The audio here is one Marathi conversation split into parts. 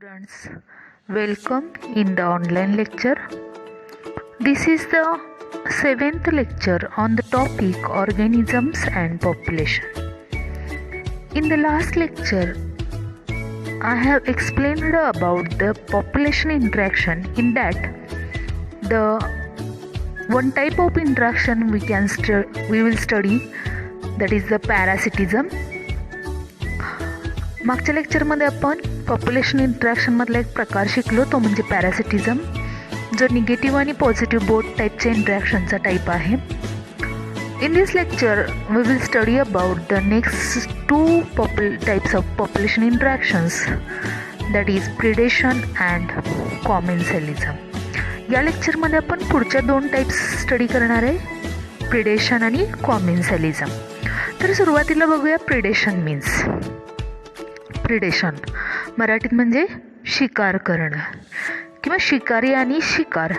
Students, welcome in the online lecture. This is the 7th lecture on the topic organisms and population. In the last lecture, I have explained about the population interaction. In that, the one type of interaction we will study, that is the parasitism. मागच्या लेक्चरमध्ये आपण पॉप्युलेशन इंटरॅक्शनमधला एक प्रकार शिकलो, तो म्हणजे पॅरासिटिझम, जो निगेटिव्ह आणि पॉझिटिव्ह बोथ टाईपच्या इंटरॅक्शनचा टाईप आहे. In this lecture we will study about the next two types of population interactions, that is predation and commensalism. या लेक्चरमध्ये आपण पुढच्या दोन टाईप्स स्टडी करणार आहे, प्रिडेशन आणि कॉमेन्सॅलिझम. तर सुरुवातीला बघूया प्रिडेशन मीन्स. प्रिडेशन मराठीत म्हणजे शिकार करणं किंवा शिकारी आणि शिकार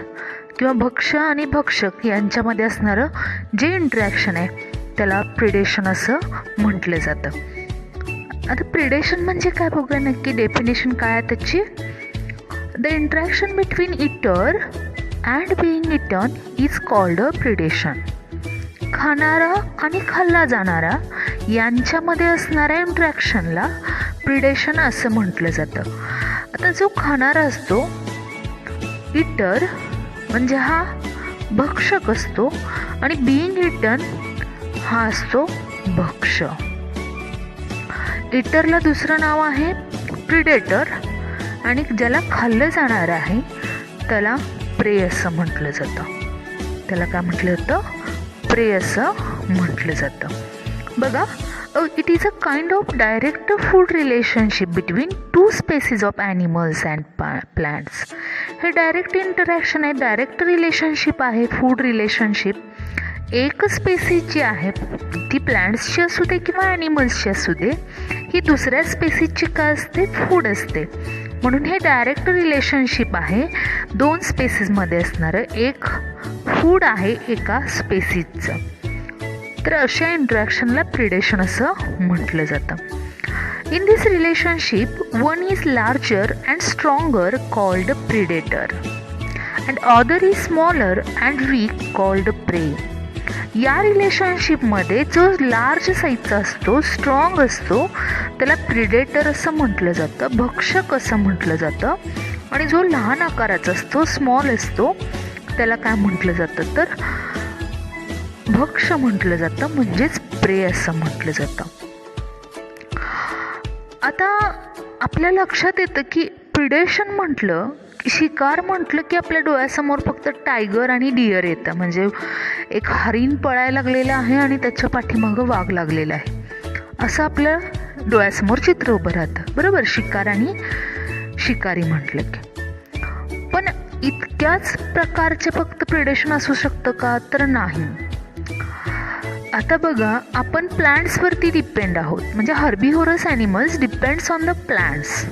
किंवा भक्ष्य आणि भक्षक यांच्यामध्ये असणारं जे इंटरॅक्शन आहे त्याला प्रिडेशन असं म्हटलं जातं. आता प्रिडेशन म्हणजे काय बघूया नक्की, डेफिनेशन काय आहे त्याची. The interaction between eater and being eaten is called a predation. खाणारा आणि खाल्ला जाणारा यांच्यामध्ये असणाऱ्या इंटरॅक्शनला प्रिडेशन असं म्हटलं जातं. आता जो खाणारा असतो, इटर, म्हणजे हा भक्षक असतो आणि बीइंग इटन हा असतो भक्ष्य. इटरला दुसरं नाव आहे प्रिडेटर आणि ज्याला खाल्लं जाणार आहे त्याला प्रे असं म्हटलं जातं. त्याला काय म्हटलं जातं? प्रे असं म्हटलं जातं. बघा, it is a kind of direct food relationship between two species of animals and plants. हे डायरेक्ट इंटरॅक्शन आहे, डायरेक्ट रिलेशनशिप आहे, फूड रिलेशनशिप. एक स्पेसीज जी आहे ती प्लांट्सची असू दे किंवा ॲनिमल्सची असू दे, ही दुसऱ्या स्पेसीजची काय असते? फूड असते. म्हणून हे डायरेक्ट रिलेशनशिप आहे दोन स्पेसीजमध्ये असणारं, एक फूड आहे एका स्पेसीजचं. तर अशा इंटरॅक्शनला प्रिडेशन असं म्हटलं जातं. In this relationship one is larger and stronger called predator and other is smaller and weak called prey. या रिलेशनशिपमध्ये जो लार्ज साईजचा असतो, स्ट्रॉंग असतो, त्याला प्रिडेटर असं म्हटलं जातं, भक्षक असं म्हटलं जातं. आणि जो लहान आकाराचा असतो, स्मॉल असतो, त्याला काय म्हटलं जातं? तर भक्ष्य म्हटलं जातं, म्हणजेच प्रे असं म्हटलं जातं. आता आपल्या लक्षात येतं की प्रिडेशन म्हटलं, शिकार म्हटलं की आपल्या डोळ्यासमोर फक्त टायगर आणि डिअर येतं. म्हणजे एक हरिण पळायला लागलेलं आहे आणि त्याच्या पाठीमागं वाघ लागलेला आहे, असं आपल्या डोळ्यासमोर चित्र उभं राहतं, बरोबर, शिकार आणि शिकारी म्हटलं की. पण इतक्याच प्रकारचे फक्त प्रिडेशन असू शकतं का? तर नाही. आता बघा, आपण प्लांट्सवरती डिपेंड आहोत, म्हणजे herbivorous animals depends on the plants.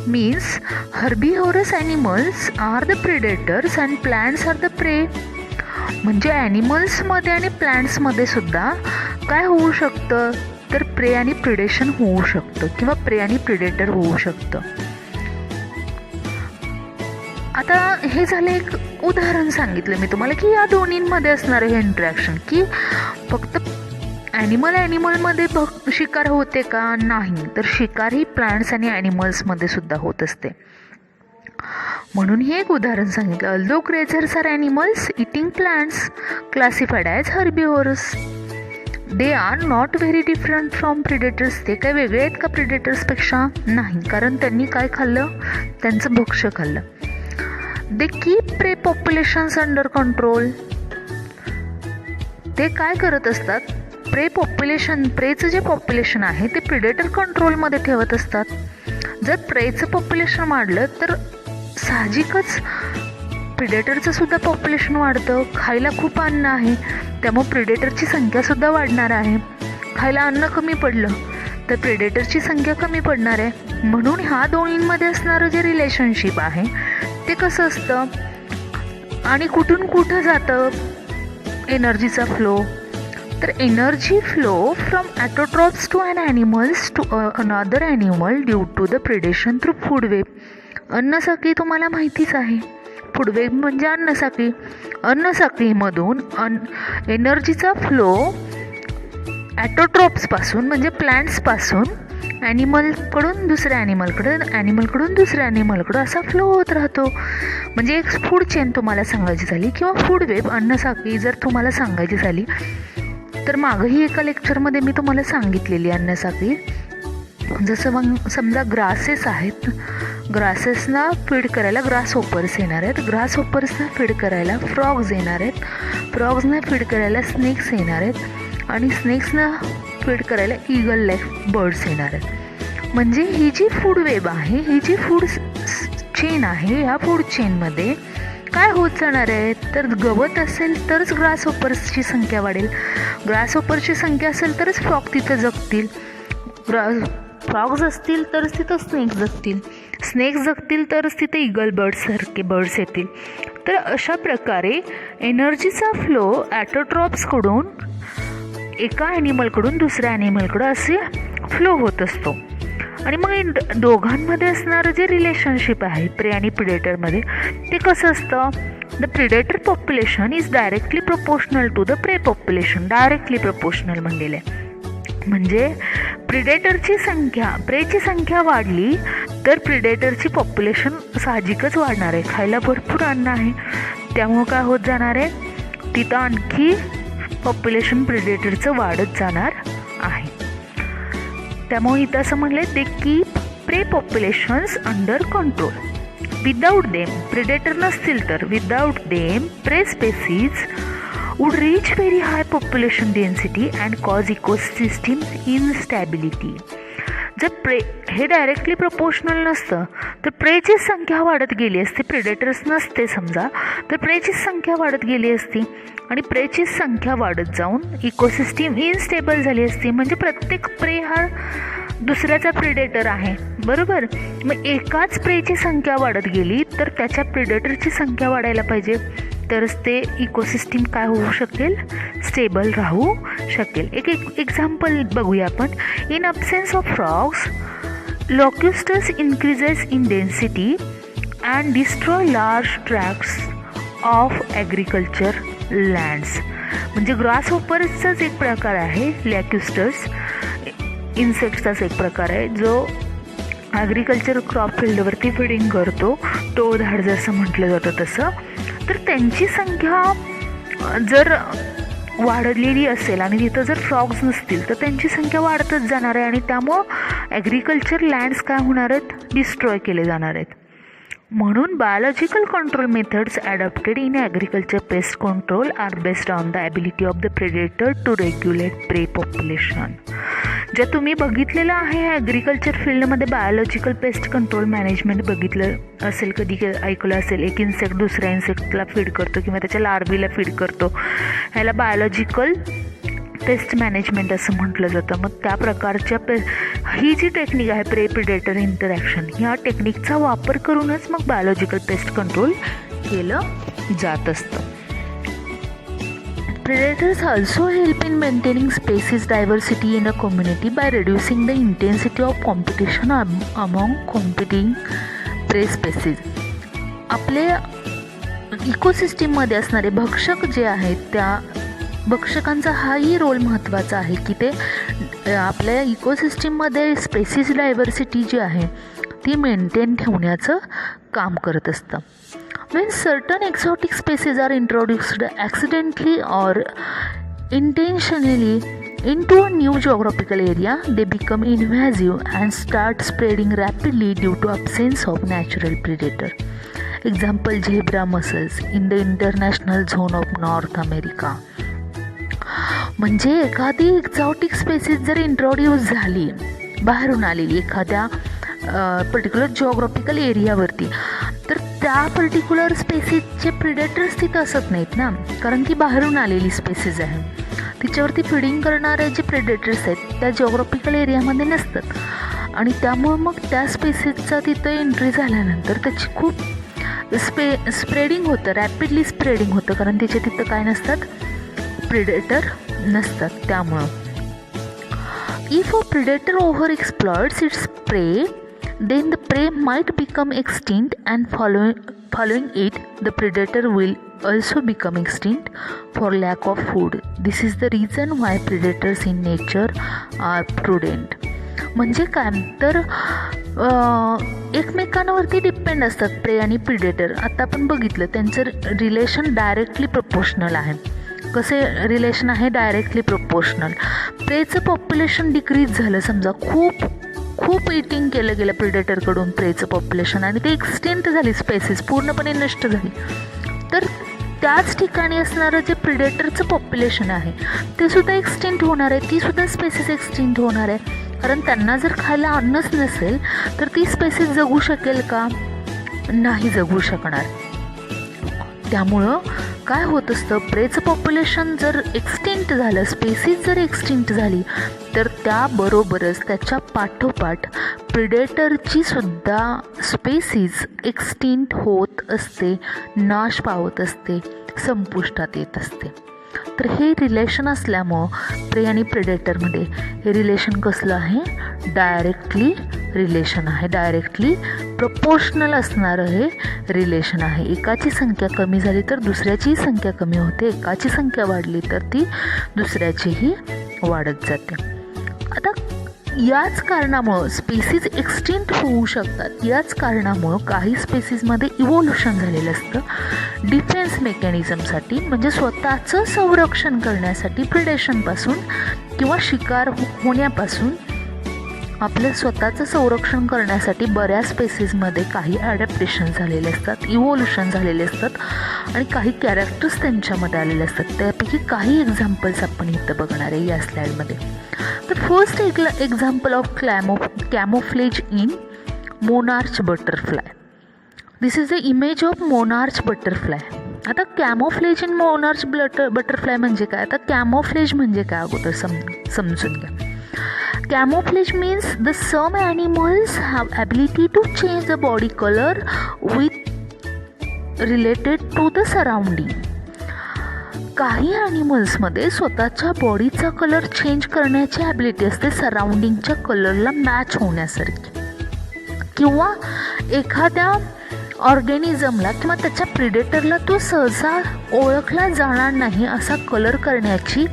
Means herbivorous animals are the predators and plants are the prey. म्हणजे ॲनिमल्समध्ये आणि प्लांट्समध्ये सुद्धा काय होऊ शकतं? तर प्रे आणि प्रिडेशन होऊ शकतं किंवा प्रे आणि प्रिडेटर होऊ शकतं. आता हे झालं एक उदाहरण सांगितलं मी तुम्हाला की या दोन्हींमध्ये असणारं हे इंटरॅक्शन, की फक्त ॲनिमलमध्ये शिकार होते का? नाही, तर शिकार ही प्लांट्स आणि ॲनिमल्समध्ये सुद्धा होत असते. म्हणून हे एक उदाहरण सांगितलं. Although grazers are animals eating plants classified as herbivorous. They are not very different from predators. ते काय वेगळे आहेत का प्रिडेटर्सपेक्षा? नाही, कारण त्यांनी काय खाल्लं? त्यांचं भक्ष्य खाल्लं. दे कीप प्रे पॉप्युलेशन्स अंडर कंट्रोल. ते काय करत असतात? प्रेचं जे पॉप्युलेशन आहे ते प्रिडेटर कंट्रोलमध्ये ठेवत असतात. जर प्रेचं पॉप्युलेशन वाढलं तर साहजिकच प्रिडेटरचं सुद्धा पॉप्युलेशन वाढतं. खायला खूप अन्न आहे, त्यामुळे प्रिडेटरची संख्यासुद्धा वाढणार आहे. खायला अन्न कमी पडलं तर प्रिडेटरची संख्या कमी पडणार आहे. म्हणून ह्या दोन्हींमध्ये असणारं जे रिलेशनशिप आहे ते कसं असतं आणि कुठून कुठं जातं एनर्जीचा फ्लो? तर energy flow from autotrophs to an animals to another animal due to the predation through food web. अन्नसाखळी तुम्हाला माहितीच आहे. फूड वेब म्हणजे अन्नसाखळी. अन्नसाखळीमधून एनर्जीचा फ्लो ॲटोट्रॉप्सपासून म्हणजे प्लॅन्ट्सपासून ॲनिमलकडून दुसऱ्या ॲनिमलकडून दुसऱ्या ॲनिमलकडं असा फ्लो होत राहतो. म्हणजे एक फूड चेन तुम्हाला सांगायची झाली किंवा फूड वेब अन्नसाखळी जर तुम्हाला सांगायची झाली तर मागंही एका लेक्चरमध्ये मी तुम्हाला सांगितलेली अन्नसाखळी. जसं मग समजा ग्रासेस आहेत, ग्रासेसना फीड करायला ग्रास होपर्स येणार आहेत, ग्रास होपर्सना फीड करायला फ्रॉग्स येणार आहेत, फ्रॉग्सना फीड करायला स्नेक्स येणार आहेत आणि स्नेक्सना फीड करायला ईगल लाईक बर्ड्स येणार आहेत. म्हणजे ही जी फूड वेब आहे, ही जी फूड चेन आहे, ह्या फूड चेनमध्ये काय होत जाणार आहे तर गवत असेल तरच ग्रास होपर्सची संख्या वाढेल, ग्रास होपर्सची संख्या असेल तरच फ्रॉग तिथं जगतील, फ्रॉग्स असतील तरच तिथं स्नेक्स जगतील, स्नेक्स जगतील तरच तिथे ईगल बर्ड्ससारखे बर्ड्स येतील. तर अशा प्रकारे एनर्जीचा फ्लो ॲटोट्रॉप्सकडून एका ॲनिमलकडून दुसऱ्या ॲनिमलकडं असे फ्लो होत असतो. आणि मग दोघांमध्ये असणारं जे रिलेशनशिप आहे प्रे आणि प्रिडेटरमध्ये ते कसं असतं. The predator population is directly proportional to the prey population. Directly proportional म्हणलेलं आहे. म्हणजे प्रिडेटरची संख्या, प्रेची संख्या वाढली तर प्रिडेटरची पॉप्युलेशन साहजिकच वाढणार आहे. खायला भरपूर अन्न आहे त्यामुळं काय होत जाणार आहे तिथं आणखी पॉप्युलेशन प्रिडेटरचं वाढत जाणार आहे. त्यामुळे इथं असं म्हणले दे कीप प्रे populations under control. Without them, predator नसतील तर विदाऊट देम प्रे species would reach very high population density and cause ecosystem instability. जर प्रे हे डायरेक्टली प्रपोर्शनल नसतं तर प्रेची संख्या वाढत गेली असती. प्रिडेटर्स नसते समजा तर प्रेची संख्या वाढत गेली असती आणि प्रेची संख्या वाढत जाऊन इकोसिस्टीम इनस्टेबल झाली असती. म्हणजे प्रत्येक प्रे हा दुसऱ्याचा प्रिडेटर आहे, बरोबर. मग एकाच प्रेची संख्या वाढत गेली तर त्याच्या प्रिडेटरची संख्या वाढायला पाहिजे तरच ते इकोसिस्टीम काय होऊ शकेल, स्टेबल राहू शकेल. एक एक्झाम्पल बघूया आपण. In absence of frogs locusts increases in density and destroy large tracts of agriculture lands. म्हणजे ग्रास होपर्सचाच एक प्रकार आहे लॅक्युस्टस, इन्सेक्ट्सचाच एक प्रकार आहे जो ॲग्रिकल्चर क्रॉप फील्डवरती फिडिंग करतो, टोळधाड जसं म्हटलं जातं तसं. तर त्यांची संख्या जर वाढलेली असेल आणि तिथं जर फ्रॉग्स नसतील तर त्यांची संख्या वाढतच जाणार आहे आणि त्यामुळं ॲग्रिकल्चर लँड्स काय होणार आहेत, डिस्ट्रॉय केले जाणार आहेत. म्हणून biological control methods adopted in agriculture pest control are based on the ability of the predator to regulate prey population. ज्या तुम्ही बघितलेलं आहे ॲग्रिकल्चर फील्डमध्ये बायोलॉजिकल पेस्ट कंट्रोल मॅनेजमेंट बघितलं असेल, कधी ऐकलं असेल. एक इन्सेक्ट दुसऱ्या इन्सेक्टला फीड करतो किंवा त्याच्या लार्वीला फीड करतो, ह्याला बायोलॉजिकल पेस्ट मॅनेजमेंट असं म्हटलं जातं. मग त्या प्रकारच्या ही जी टेक्निक आहे प्रे प्रिडेटर इंटरॅक्शन, ह्या टेक्निकचा वापर करूनच मग बायोलॉजिकल पेस्ट कंट्रोल केलं जात असतं. Predators also help in maintaining species diversity in a community by reducing the intensity of competition among competing prey species. आपले इकोसिस्टीममध्ये असणारे भक्षक जे आहेत त्या भक्षकांचा हाही रोल महत्त्वाचा आहे की ते आपल्या इकोसिस्टीममध्ये स्पेसिस डायव्हर्सिटी जी आहे ती मेंटेन ठेवण्याचं काम करत असतं. When certain exotic species are introduced accidentally or intentionally into a new geographical area, they become invasive and start spreading rapidly due to absence of natural predator. Example, zebra mussels in the international zone of North America. म्हणजे एखादी एक्झॉटिक स्पेसिस जर इंट्रोड्यूस झाली, बाहेरून आलेली एखाद्या पर्टिक्युलर जिओग्राफिकल एरियावरती, तर त्या पर्टिक्युलर स्पेसिसचे प्रिडेटर्स तिथं असत नाहीत ना, कारण ती बाहेरून आलेली स्पेसिस आहे. तिच्यावरती फिडिंग करणारे जे प्रिडेटर्स आहेत त्या जिओग्राफिकल एरियामध्ये नसतात आणि त्यामुळं मग त्या स्पेसिसचा तिथं एंट्री झाल्यानंतर त्याची खूप स्प्रेडिंग होतं, रॅपिडली स्प्रेडिंग होतं, कारण त्याच्या तिथं काय नसतात, प्रिडेटर नसतात त्यामुळं. If a predator over exploits its prey, then the prey might become extinct, and following it the predator will also become extinct for lack of food. This is the reason why predators in nature are prudent. म्हणजे काय तर एकमेकांवरती डिपेंड असतात प्रे आणि प्रिडेटर. आता आपण बघितलं त्यांचं रिलेशन डायरेक्टली प्रपोर्शनल आहे. कसे रिलेशन आहे? Directly proportional. प्रेचं पॉप्युलेशन डिक्रीज झालं समजा, खूप इटिंग केलं गेलं प्रिडेटरकडून प्रेचं पॉप्युलेशन आणि ते एक्सटेंट झाली, स्पेसिस पूर्णपणे नष्ट झाली, तर त्याच ठिकाणी असणारं जे प्रिडेटरचं पॉप्युलेशन आहे ते सुद्धा एक्सटेंट होणार आहे, ती सुद्धा स्पेसिस एक्सटेंट होणार आहे. कारण त्यांना जर खायला अन्नच नसेल तर ती स्पेसिस जगू शकेल का? नाही जगू शकणार. त्यामुळं काय होत असतं, प्रेचं पॉप्युलेशन जर एक्सटेंट झालं, स्पेसिस जर एक्सटेंट झाली, तर त्याबरोबरच त्याच्या पाठोपाठ प्रिडेटरची सुद्धा स्पेसिस एक्सटेंट होत असते, नाश पावत असते, संपुष्टात येत असते. तर हे रिलेशन असल्यामुळं प्रे आणि प्रिडेटरमध्ये हे रिलेशन कसलं आहे? डायरेक्टली रिलेशन आहे, डायरेक्टली प्रपोर्शनल असणारं हे रिलेशन आहे. एकाची संख्या कमी झाली तर दुसऱ्याचीही संख्या कमी होते, एकाची संख्या वाढली तर ती दुसऱ्याचीही वाढत जाते. आता याच कारणामुळं स्पेसिस एक्सटेंट होऊ शकतात. याच कारणामुळं काही स्पेसिसमध्ये इव्होल्युशन झालेलं असतं डिफेन्स मेकॅनिझमसाठी, म्हणजे स्वतःचं संरक्षण करण्यासाठी, प्रिडेशनपासून किंवा शिकार होण्यापासून आपलं स्वतःचं संरक्षण करण्यासाठी बऱ्याच स्पेसिसमध्ये काही ॲडॅप्टेशन झालेले असतात, इव्होल्युशन झालेले असतात आणि काही कॅरेक्टर्स त्यांच्यामध्ये आलेले असतात. त्यापैकी काही एक्झाम्पल्स आपण इथं बघणार आहे या स्लाईडमध्ये. तर first example of camouflage in monarch butterfly. This is the image of monarch butterfly. आता कॅमोफ्लेज इन मोनार्च बटरफ्लाय म्हणजे काय? आता कॅमोफ्लेज म्हणजे काय अगोदर समजून घ्या. Camouflage means the some animals have ability to change the body color with related to the surrounding. काही ॲनिमल्समध्ये स्वतःच्या बॉडीचा कलर चेंज करण्याची ॲबिलिटी असते सराउंडिंगच्या कलरला मॅच होण्यासारखी, किंवा एखाद्या ऑर्गॅनिझमला किंवा त्याच्या प्रिडेटरला तो सहसा ओळखला जाणार नाही असा कलर करण्याची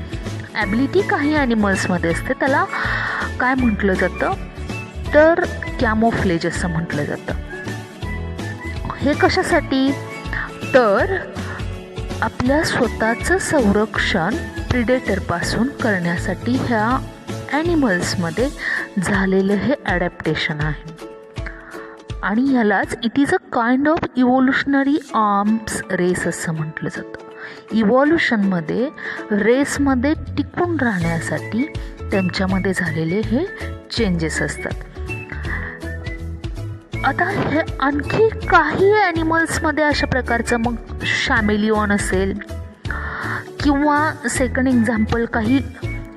ॲबिलिटी काही ॲनिमल्समध्ये असते. त्याला काय म्हटलं जातं तर कॅमोफ्लेज असं म्हटलं जातं. हे कशासाठी? तर आपल्या स्वतःचं संरक्षण प्रिडेटरपासून करण्यासाठी ह्या ॲनिमल्समध्ये झालेलं हे ॲडॅप्टेशन आहे. आणि ह्यालाच it is a kind of evolutionary arms race असं म्हटलं जातं. इव्हॉल्युशनमध्ये रेसमध्ये टिकून राहण्यासाठी त्यांच्यामध्ये झालेले हे चेंजेस असतात. आता हे आणखी काही ॲनिमल्समध्ये अशा प्रकारचं मग शॅमेलिओन असेल, किंवा सेकंड एक्झाम्पल काही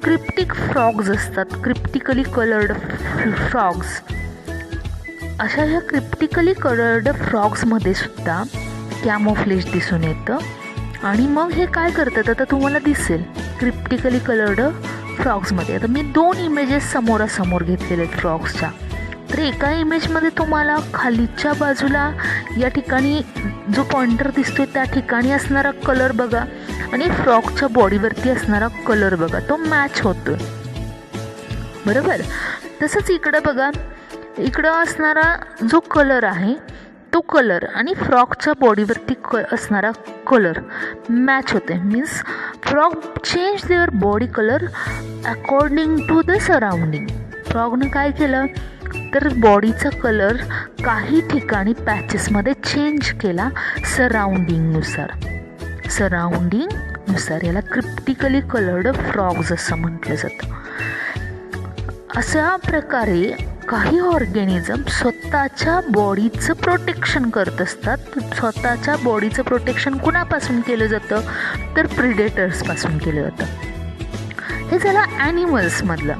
क्रिप्टिक फ्रॉग्स असतात, क्रिप्टिकली कलर्ड फ्रॉग्स. अशा ह्या क्रिप्टिकली कलर्ड फ्रॉग्समध्ये सुद्धा कॅमोफ्लेज दिसून येतं. आणि मग हे काय करतात आता तुम्हाला दिसेल क्रिप्टिकली कलर्ड फ्रॉग्समध्ये. आता मी 2 इमेजेस समोरासमोर घेतलेले आहेत फ्रॉग्सच्या. तर एका इमेजमध्ये तुम्हाला खालीच्या बाजूला या ठिकाणी जो पॉइंटर दिसतोय त्या ठिकाणी असणारा कलर बघा आणि फ्रॉगच्या बॉडीवरती असणारा कलर बघा, तो मॅच होतो बरोबर. तसंच इकडं बघा, इकडं असणारा जो कलर आहे तो कलर आणि फ्रॉगच्या बॉडीवरती असणारा कलर मॅच होते. Means frog change their body colour according to the surrounding. फ्रॉगनं काय केलं तर बॉडीचा कलर काही ठिकाणी पॅचेसमध्ये चेंज केला सराउंडिंगनुसार. याला क्रिप्टिकली कलर्ड फ्रॉग्स असं म्हटलं जातं. अशा प्रकारे काही ऑर्गॅनिझम स्वतःच्या बॉडीचं प्रोटेक्शन करत असतात. स्वतःच्या बॉडीचं प्रोटेक्शन कुणापासून केलं जातं तर प्रिडेटर्सपासून केलं जातं. हे झालं ॲनिमल्समधलं.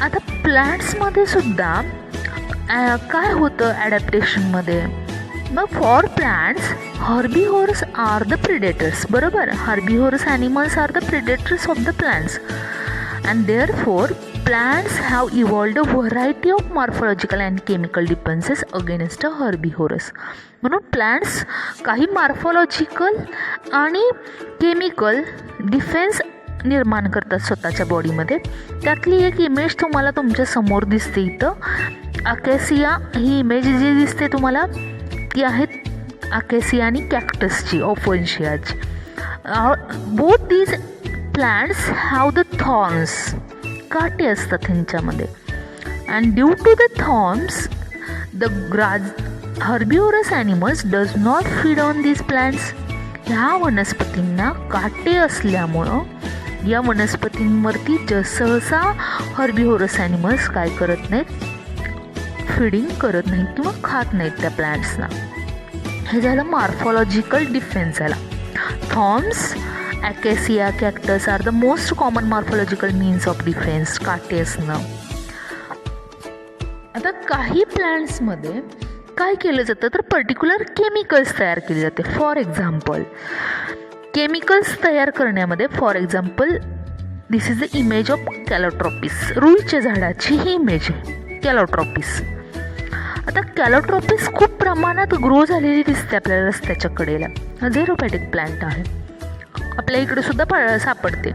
आता प्लॅन्ट्समध्ये सुद्धा काय होतं ॲडॅप्टेशनमध्ये मग for plants herbivorous are the predators. बरोबर, herbivorous animals are the predators of the plants and therefore plants have evolved a variety of morphological and chemical defenses against a herbivorous. म्हणून प्लांट्स काही मॉर्फॉलॉजिकल आणि केमिकल डिफेन्स निर्माण करतात स्वतःच्या बॉडीमध्ये. त्यातली एक इमेज तुम्हाला तुमच्या समोर दिसते इथं. अकॅसिया ही इमेज जी दिसते तुम्हाला ती आहेत अकॅसिया आणि कॅक्टसची, ऑफन्शियाची. Both these plants have the thorns, काटे असतात ह्यांच्यामध्ये. And due to the thorns the herbivorous animals does not feed on these plants. ह्या वनस्पतींना काटे असल्यामुळं या वनस्पतींवरती सहसा हर्बिव्होरस ॲनिमल्स काय करत नाहीत, फीडिंग करत नाहीत किंवा खात नाहीत त्या प्लांट्सना. हे झालं मॉर्फॉलॉजिकल डिफेन्स झाला. Thorns, acacia, cactus are the most common morphological means of defence, काटे असणं. आता काही प्लांट्समध्ये काय केलं जातं तर पर्टिक्युलर केमिकल्स तयार केले जाते. फॉर एक्झाम्पल केमिकल्स तयार करण्यामध्ये, for example this is the image of Calotropis. रुईच्या झाडाची ही इमेज आहे, कॅलोट्रॉपिस. आता कॅलोट्रॉपिस खूप प्रमाणात ग्रो झालेली दिसते आपल्याला रस्त्याच्या कडेला. झेरोपॅटिक प्लांट आहे, आपल्या इकडे सुद्धा सापडते.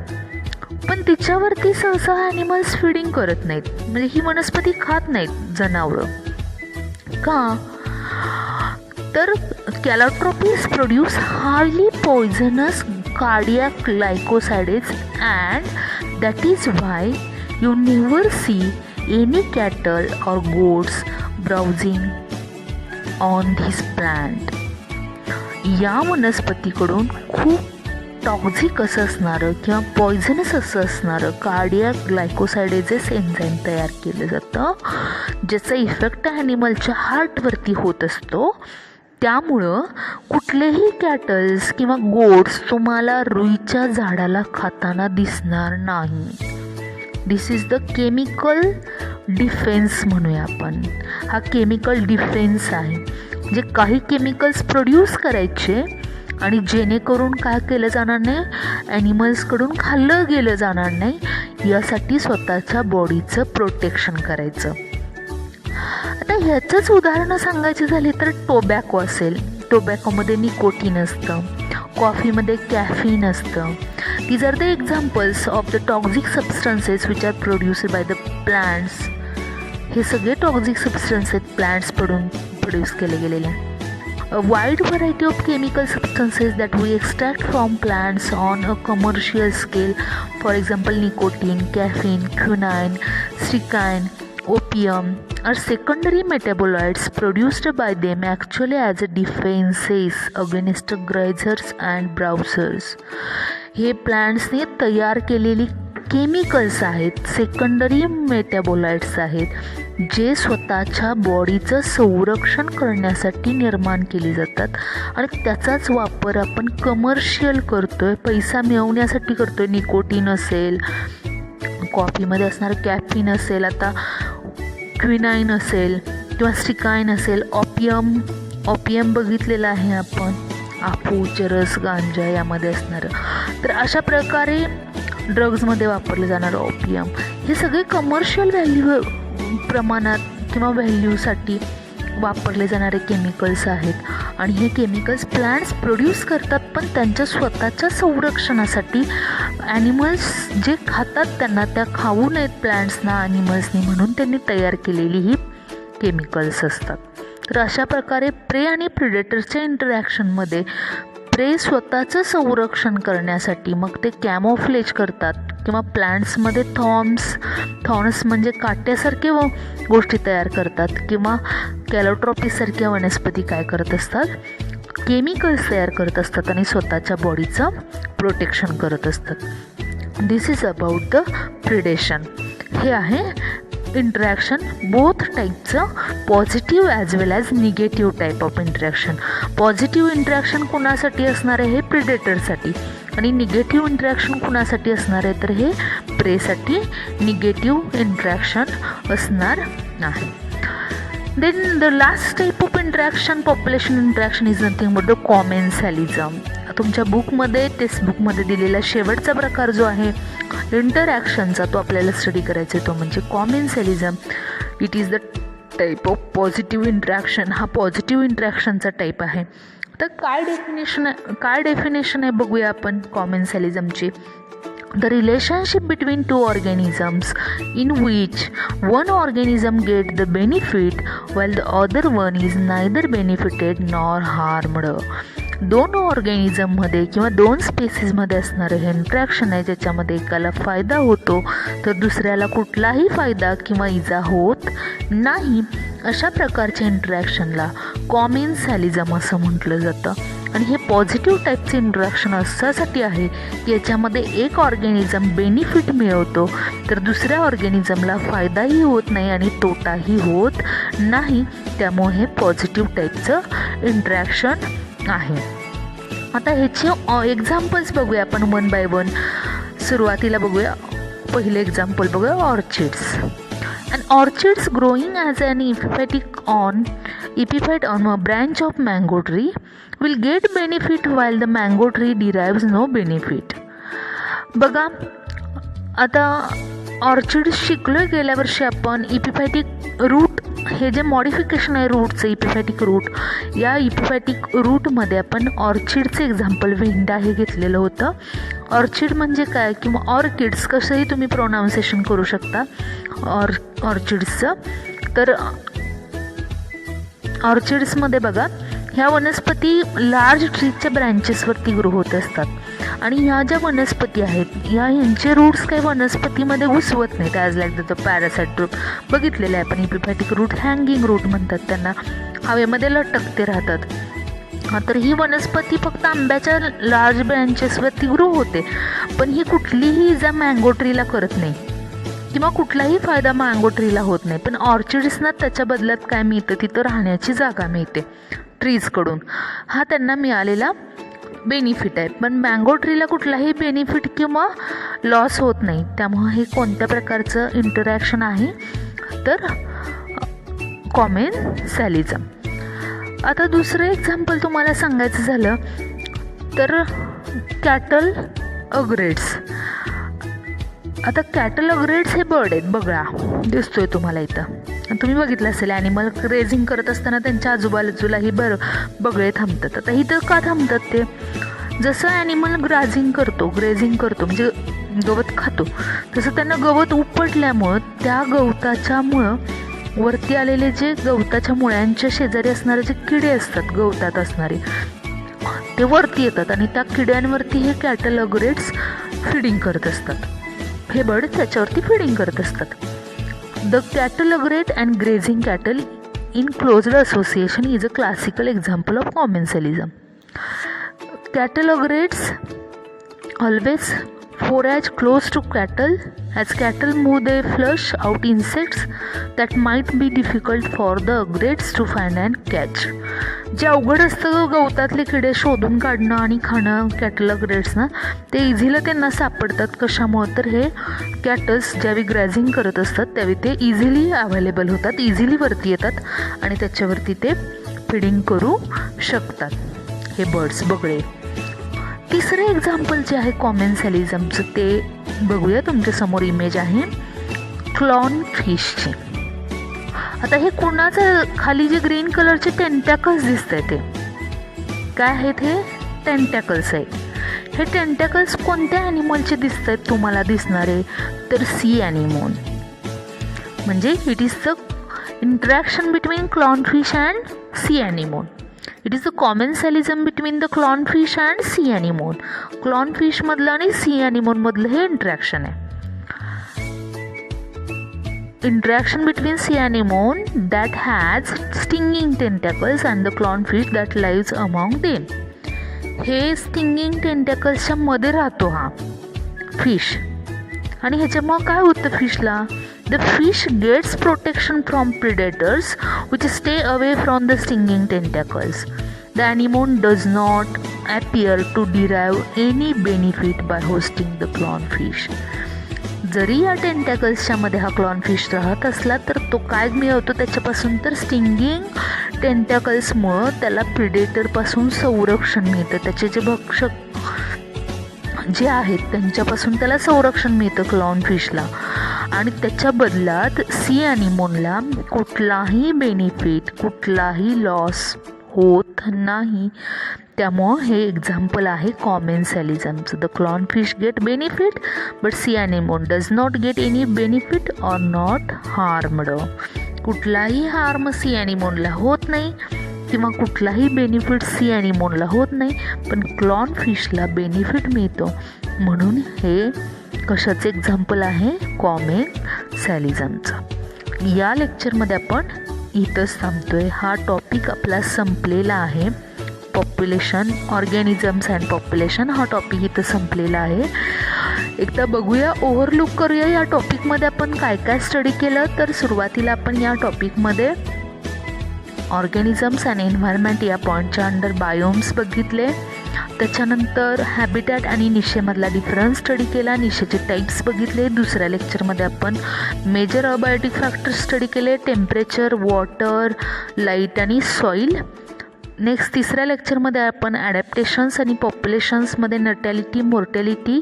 पण तिच्यावरती सहसा ॲनिमल्स फीडिंग करत नाहीत, म्हणजे ही वनस्पती खात नाहीत जनावरं. का तर Calotropis produce highly poisonous cardiac glycosides and that is why you never see any cattle or goats browsing on this plant. या वनस्पतीकडून खूप टॉक्झिक असं असणारं किंवा पॉयझनस असं असणारं कार्डियाक ग्लायकोसाइडेजेस एन्झाईम तयार केलं जातं, ज्याचा इफेक्ट ॲनिमलच्या हार्टवरती होत असतो. त्यामुळं कुठलेही कॅटल्स किंवा गोट्स तुम्हाला रुईच्या झाडाला खाताना दिसणार नाही. दिस इज द केमिकल डिफेन्स म्हणूया आपण. हा केमिकल डिफेन्स आहे, जे काही केमिकल्स प्रोड्यूस करायचे आणि जेणेकरून काय केलं जाणार नाही, ॲनिमल्सकडून खाल्लं गेलं जाणार नाही, यासाठी स्वतःच्या बॉडीचं प्रोटेक्शन करायचं. आता ह्याचंच उदाहरणं सांगायची झाली तर टोबॅको असेल. टोबॅकोमध्ये निकोटीन असतं, कॉफीमध्ये कॅफीन असतं. These are the examples of the toxic substances which are produced by the plants. हे सगळे टॉक्झिक सबस्टन्स आहेत प्लांट्सकडून प्रोड्यूस केले गेलेले. A wide variety of chemical substances that we extract from plants on a commercial scale, for example nicotine, caffeine, quinine, strychnine, opium, are secondary metabolites produced by them actually as defenses against grazers and browsers. हे प्लांट्सने तयार केलेली केमिकल्स आहेत, सेकंडरी मेटाबोलाइट्स आहेत, जे स्वतःच्या बॉडीचं संरक्षण करण्यासाठी निर्माण केली जातात आणि त्याचाच वापर आपण कमर्शियल करतो आहे, पैसा मिळवण्यासाठी करतो आहे. निकोटीन असेल, कॉफीमध्ये असणारं कॅफीन असेल, आता क्विनाईन असेल किंवा स्ट्रिकाईन असेल, ऑपियम बघितलेलं आहे आपण, आपू, चरस, गांजा यामध्ये असणारं. तर अशा प्रकारे ड्रग्जमध्ये वापरले जाणारं ऑपियम हे सगळे कमर्शियल व्हॅल्यू प्रमाणात किंवा व्हॅल्यूसाठी वापरले जाणारे केमिकल्स आहेत. आणि हे केमिकल्स प्लांट्स प्रोड्यूस करतात, पण त्यांच्या स्वतःच्या संरक्षणासाठी ॲनिमल्स जे खातात त्यांना त्या खाऊ नयेत प्लांट्सना, ॲनिमल्सनी, म्हणून त्यांनी तयार केलेली ही केमिकल्स असतात. तर अशा प्रकारे प्रे आणि प्रिडेटर्सच्या इंटरॅक्शनमध्ये प्रे स्वतःचं संरक्षण करण्यासाठी मग ते कॅमोफ्लेज करतात किंवा प्लांट्समध्ये थॉर्न्स म्हणजे काट्यासारखे गोष्टी तयार करतात, किंवा कॅलोट्रॉपिससारख्या वनस्पती काय करत असतात, केमिकल्स तयार करत असतात आणि स्वतःच्या बॉडीचं प्रोटेक्शन करत असतात. This is about the predation. हे आहे इंटरॅक्शन, बोथ टाईपचं, positive as well as negative type of interaction. Positive interaction कुणासाठी असणार आहे, हे प्रिडेटरसाठी, आणि निगेटिव्ह इंटरॅक्शन कुणासाठी असणार आहे तर हे प्रेसाठी निगेटिव्ह इंटरॅक्शन असणार आहे. Then the last type of interaction, population interaction, is nothing but the commensalism. तुमच्या बुकमध्ये, टेक्स्टबुकमध्ये दिलेला शेवटचा प्रकार जो आहे इंटरॅक्शनचा, तो आपल्याला स्टडी करायचा आहे, तो म्हणजे commensalism. It is the type of positive interaction. हा पॉझिटिव्ह इंटरॅक्शनचा टाईप आहे. तर काय डेफिनेशन आहे बघूया आपण कॉमेन्सॅलिझमची. The relationship between two organisms in which one organism gets the benefit while the other one is neither benefited nor harmed. दोन ऑर्गॅनिझममध्ये किंवा दोन स्पेसीसमध्ये असणारं हे इंट्रॅक्शन आहे, ज्याच्यामध्ये एकाला फायदा होतो तर दुसऱ्याला कुठलाही फायदा किंवा इजा होत नाही. अशा प्रकारच्या इंट्रॅक्शनला कॉमेन्सॅलिझम असं म्हटलं जातं. आणि हे पॉझिटिव्ह टाईपचे इंट्रॅक्शन अशासाठी आहे की याच्यामध्ये एक ऑर्गॅनिझम बेनिफिट मिळवतो तर दुसऱ्या ऑर्गॅनिझमला फायदाही होत नाही आणि तोटाही होत नाही. त्यामुळे हे पॉझिटिव्ह टाईपचं इंट्रॅक्शन आहे. आता ह्याचे एक्झाम्पल्स बघूया आपण वन बाय वन. सुरुवातीला बघूया, पहिले एक्झाम्पल बघूया, orchids. An orchids growing as an epiphyte on a branch of mango tree will get benefit while the mango tree derives no benefit. बघा, आता ऑर्चिड्स शिकलो गेल्या वर्षी आपण. इपिफॅटिक रूट हे जे मॉडिफिकेशन आहे रूटचं, इपिफॅटिक रूट, या इपिफॅटिक रूटमध्ये आपण ऑर्चिडचं एक्झाम्पल वेंडा हे घेतलेलं होतं. ऑर्चिड म्हणजे काय, किंवा ऑर्किड्स कसंही तुम्ही प्रोनाऊन्सिएशन करू शकता ऑर्चिड्सचं. तर ऑर्चिड्समध्ये बघा, ह्या वनस्पती लार्ज ट्रीजच्या ब्रँचेसवरती ग्रो होत असतात. आणि ह्या ज्या वनस्पती आहेत ह्यांचे रूट्स काही वनस्पतीमध्ये घुसवत नाहीत. As like the parasite root बघितलेलं आहे आपण. इपिफॅटिक रूट हँगिंग रूट म्हणतात त्यांना, हवेमध्ये लटकते राहतात. तर ही वनस्पती फक्त आंब्याच्या लार्ज ब्रँचेसवरती ग्रो होते, पण ही कुठलीही इजा मँगो ट्रीला करत नाही किंवा कुठलाही फायदा मँगो ट्रीला होत नाही. पण ऑर्चिड्सना त्याच्या बदल्यात काय मिळतं, तिथं राहण्याची जागा मिळते ट्रीजकडून. हा त्यांना मिळालेला बेनिफिट आहे. पण मँगो ट्रीला कुठलाही बेनिफिट किंवा लॉस होत नाही. त्यामुळं हे कोणत्या प्रकारचं इंटरॅक्शन आहे, तर कॉमेन्सॅलिझम. आता दुसरं एक्झाम्पल तुम्हाला सांगायचं झालं तर कॅटल अग्रेड्स. आता कॅटल अग्रेड्स हे बर्ड आहेत, बगळा दिसतोय तुम्हाला इथं. तुम्ही बघितलं असेल ॲनिमल रेझिंग करत असताना त्यांच्या आजूबाजूलाही बगळे थांबतात. आता इथं का थांबतात ते, जसं ॲनिमल ग्रेझिंग करतो म्हणजे गवत खातो, तसं त्यांना गवत उपटल्यामुळं त्या गवताच्यामुळं वरती आलेले जे गवताच्या मुळ्यांच्या शेजारी असणारे जे किडे असतात गवतात असणारे, ते वरती येतात आणि त्या किड्यांवरती हे कॅटल अग्रेड्स फीडिंग करत असतात. हे बर्ड त्याच्यावरती फीडिंग करत असतात. The cattle egret and grazing cattle in closed association is a classical example of commensalism. Cattle egrets always forage close to cattle. As cattle move, they flush out insects that might be difficult for the aggregates to find and catch. जे अवघड असतं गवतातले किडे शोधून काढणं आणि खाणं कॅटल अग्रेड्सना, ते इझिली त्यांना सापडतात. कशामुळं, तर हे कॅटल्स ज्यावेळी ग्रॅझिंग करत असतात त्यावेळी ते इझिली अवेलेबल होतात, इझिली वरती येतात आणि त्याच्यावरती ते फीडिंग करू शकतात हे बर्ड्स, बगळे. तिसरं एक्झाम्पल जे आहे कॉमेन्सॅलिझमचं ते बघूया. तुमच्यासमोर इमेज आहे क्लॉन फिशची. आता हे कोणाचं, खाली जे ग्रीन कलरचे टेंटॅकल्स दिसत आहे ते काय आहेत, हे टेंटॅकल्स आहेत. हे टेंटॅकल्स कोणत्या ॲनिमलचे दिसत आहेत तुम्हाला दिसणारे, तर सी ॲनिमोन. म्हणजे it is the interaction between clown fish and sea anemone. It is the commensalism between the clown fish and sea anemone. Clown फिशमधलं आणि सी ॲनिमोनमधलं हे इंटरॅक्शन आहे. Interaction between sea anemone that has stinging tentacles and the clownfish that lives among them. हे स्टिंगिंग टेंटॅकल्सच्या मध्ये राहतो हा फिश, आणि ह्याच्यामुळं काय होतं फिशला, the fish gets protection from predators which stay away from the stinging tentacles. The anemone does not appear to derive any benefit by hosting the clownfish. जरी या टेंटॅकल्सच्या मध्ये हा क्लॉनफिश राहत असला तर तो काय मिळवतो त्याच्यापासून, तर स्टिंगिंग टेंटॅकल्समुळं त्याला प्रिडेटरपासून संरक्षण मिळतं. त्याचे जे भक्षक जे आहेत त्यांच्यापासून त्याला संरक्षण मिळतं क्लॉनफिशला. आणि त्याच्या बदलात सी ॲनिमोनला कुठलाही बेनिफिट, कुठलाही लॉस होत नाही. त्यामुळं हे एक्झाम्पल आहे कॉमेन्सॅलिझमचं. The clownfish get benefit but sea anemone does not get any benefit or not harmed. कुठलाही हार्म सी ॲनिमोनला होत नाही किंवा कुठलाही बेनिफिट सी ॲनिमोनला होत नाही, पण क्लॉनफिशला बेनिफिट मिळतो. म्हणून हे कशाचं एक्झाम्पल आहे, कॉमेन्सॅलिझमचं. या लेक्चरमध्ये आपण इथंच थांबतोय. हा टॉपिक आपला संपलेला आहे. पॉप्युलेशन, ऑर्गॅनिझम्स अँड पॉप्युलेशन हा टॉपिक इथं संपलेला आहे. एकदा बघूया, ओव्हरलुक करूया या टॉपिकमध्ये आपण काय काय स्टडी केलं. तर सुरुवातीला आपण या टॉपिकमध्ये ऑर्गॅनिझम्स अँड एन्व्हायरमेंट या पॉईंटच्या अंडर बायोम्स बघितले. त्याच्यानंतर हॅबिटॅट आणि निशेमधला डिफरन्स स्टडी केला, निशेचे टाईप्स बघितले. दुसऱ्या लेक्चरमध्ये आपण मेजर अबायोटिक फॅक्टर्स स्टडी केले, टेम्परेचर, वॉटर, लाईट आणि सॉईल. नेक्स्ट तिसऱ्या लेक्चरमध्ये आपण ॲडॅप्टेशन्स आणि पॉप्युलेशन्समध्ये नर्टॅलिटी, मोर्टॅलिटी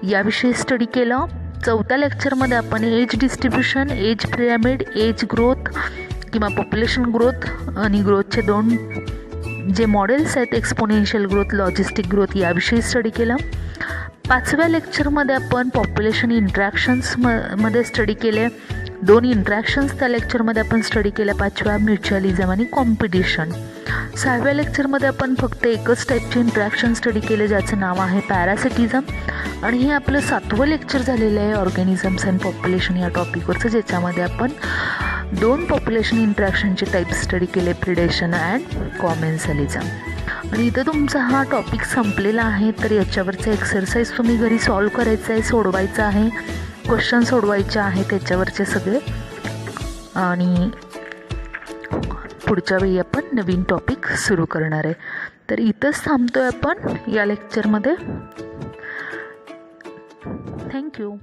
याविषयी स्टडी केलं. चौथ्या लेक्चरमध्ये आपण age distribution, age pyramid, age growth किंवा पॉप्युलेशन ग्रोथ आणि ग्रोथचे दोन जे मॉडेल्स आहेत, एक्सपोनेन्शियल ग्रोथ, लॉजिस्टिक ग्रोथ याविषयी स्टडी केलं. पाचव्या लेक्चरमध्ये आपण पॉप्युलेशन इंट्रॅक्शन्समध्ये स्टडी केले. दोन इंट्रॅक्शन्स त्या लेक्चरमध्ये आपण स्टडी केल्या, पाचव्या म्युच्युअलिझम आणि कॉम्पिटिशन. सहाव्या लेक्चरमध्ये आपण फक्त एकच टाईपचे इंट्रॅक्शन स्टडी केले ज्याचं नाव आहे पॅरासिटिझम. आणि हे आपलं 7वं लेक्चर झालेलं आहे ऑर्गॅनिझम्स अँड पॉप्युलेशन या टॉपिकवरचं, ज्याच्यामध्ये आपण दोन पॉप्युलेशन इंट्रॅक्शनचे टाईप स्टडी केले, प्रिडेशन अँड कॉमेन्सॅलिझम. आणि इथं तुमचा हा टॉपिक संपलेला आहे. तर याच्यावरचं एक्सरसाइज तुम्ही घरी सॉल्व करायचं आहे, सोडवायचं आहे, क्वेश्चन सोडवायचे आहे त्याच्यावरचे सगळे. आणि पुढच्या वेळी आपण नवीन टॉपिक सुरू करणार आहे. तर इथंच थांबतोय आपण या लेक्चरमध्ये. थँक्यू.